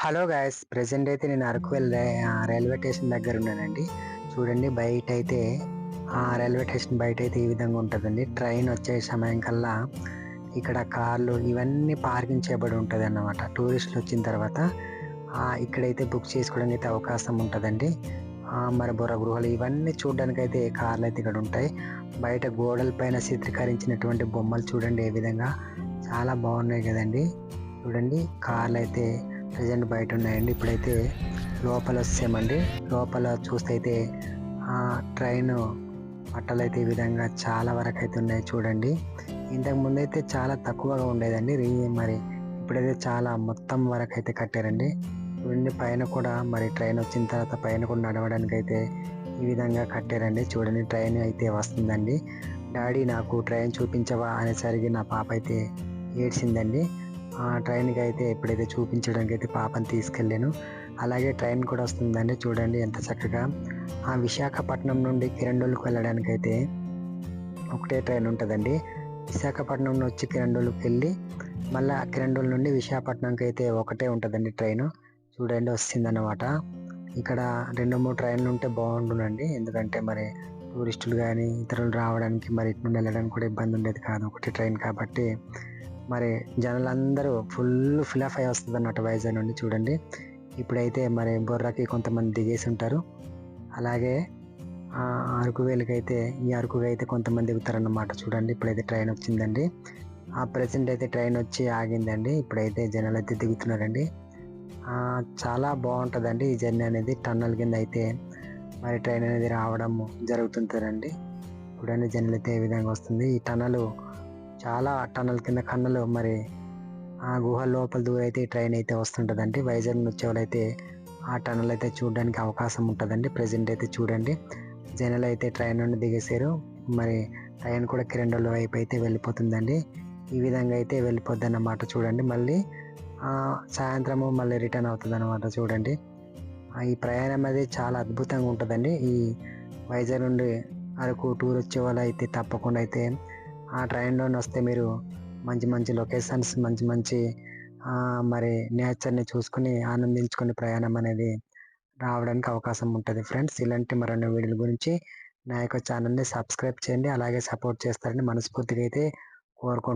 Hello guys! Present అయితే నేను Araku railway station దగ్గర ఉన్నానండి. చూడండి బయటైతే రైల్వే స్టేషన్ బయటైతే ఈ విధంగా ఉంటదండి. ట్రైన్ వచ్చే సమయం కల్లా ఇక్కడ కార్లు ఇవన్నీ పార్కింగ్ చేయబడి ఉంటదన్నమాట. టూరిస్టులు వచ్చిన తర్వాత ఇక్కడైతే బుక్ చేసుకోవడానికి అయితే అవకాశం ఉంటదండి. మరి బొర్ర గృహాలు ఇవన్నీ చూడడానికైతే కార్లయితే ఇక్కడ ఉంటాయి. బయట గోడల పైన చిత్రీకరించినటువంటి బొమ్మలు చూడండి ఏ విధంగా చాలా బాగున్నాయి కదండీ! చూడండి కార్లయితే ప్రెజెంట్ బయట ఉన్నాయండి. ఇప్పుడైతే లోపల వచ్చామండి. లోపల చూస్తే అయితే ట్రైన్ పట్టాలైతే ఈ విధంగా చాలా వరకు అయితే ఉన్నాయి చూడండి. ఇంతకు ముందైతే చాలా తక్కువగా ఉండేదండి. మరి ఇప్పుడైతే చాలా మొత్తం వరకు అయితే కట్టారండి. చూడండి పైన కూడా మరి ట్రైన్ వచ్చిన తర్వాత పైన కూడా నడవడానికి అయితే ఈ విధంగా కట్టారండి. చూడండి ట్రైన్ అయితే వస్తుందండి. డాడీ నాకు ట్రైన్ చూపించవా అనేసరికి నా పాప అయితే ఏడ్చిందండి. ట్రైన్‌కి అయితే ఎప్పుడైతే చూపించడానికి అయితే పాపని తీసుకెళ్ళాను. అలాగే ట్రైన్ కూడా వస్తుందండి. చూడండి ఎంత చక్కగా విశాఖపట్నం నుండి కిరండూలుకి వెళ్ళడానికైతే ఒకటే ట్రైన్ ఉంటదండి. విశాఖపట్నం నుంచి కిరండూలుకి వెళ్ళి మళ్ళా కిరండూలు నుండి విశాఖపట్నంకి అయితే ఒకటే ఉంటదండి ట్రైను. చూడండి వస్తుందన్నమాట. ఇక్కడ 2, 3 ట్రైన్లు ఉంటే బాగుండునండి. ఎందుకంటే మరి టూరిస్టులు గానీ ఇతరులు రావడానికి మరి ఇటు నుండి వెళ్ళడానికి కూడా ఇబ్బంది ఉండేది కాదు. ఒకటే ట్రైన్ కాబట్టి మరి జనాలందరూ ఫిలప్ అయ్యి వస్తుందన్నమాట వైజాగ్ నుండి చూడండి. ఇప్పుడైతే మరి బొర్రాకి కొంతమంది దిగేసి ఉంటారు. అలాగే అరకువేలికైతే ఈ అరకుకైతే కొంతమంది దిగుతారన్నమాట చూడండి. ఇప్పుడైతే ట్రైన్ వచ్చిందండి. ప్రెజెంట్ అయితే ట్రైన్ వచ్చి ఆగిందండి. ఇప్పుడైతే జనాలైతే దిగుతున్నారండి. చాలా బాగుంటదండి ఈ జర్నీ అనేది. టన్నల్ కింద అయితే మరి ట్రైన్ అనేది రావడం జరుగుతుంటదండి. చూడండి జనాలైతే ఏ విధంగా వస్తుంది. ఈ చాలా టన్నల్ కింద కన్నులు మరి గుహ లోపల దూరైతే ఈ ట్రైన్ అయితే వస్తుంటదండి. వైజాగ్ నుంచి వచ్చేవాళ్ళైతే ఆ టన్నల్ అయితే చూడడానికి అవకాశం ఉంటదండి. ప్రెజెంట్ అయితే చూడండి జనాలైతే ట్రైన్ నుండి దిగేశారు. మరి ట్రైన్ కూడా కిరండోల వైపు అయితే వెళ్ళిపోతుందండి. ఈ విధంగా అయితే వెళ్ళిపోద్దన్నమాట చూడండి. మళ్ళీ సాయంత్రము మళ్ళీ రిటర్న్ అవుతుందన్నమాట చూడండి. ఈ ప్రయాణం అనేది చాలా అద్భుతంగా ఉంటదండి. ఈ వైజాగ్ నుండి అరకు టూర్ వచ్చే వాళ్ళైతే తప్పకుండా అయితే ఆ ట్రైన్‌లోనే వస్తే మీరు మంచి మంచి లొకేషన్స్ మంచి మరి నేచర్‌ని చూసుకొని ఆనందించుకొని ప్రయాణం అనేది రావడానికి అవకాశం ఉంటది ఫ్రెండ్స్. ఇలాంటి మరిన్ని వీడియోల గురించి నా యొక్క ఛానల్‌ని సబ్స్క్రైబ్ చేయండి. అలాగే సపోర్ట్ చేస్తారని మనస్ఫూర్తిగా అయితే కోరుకుంటున్నాను.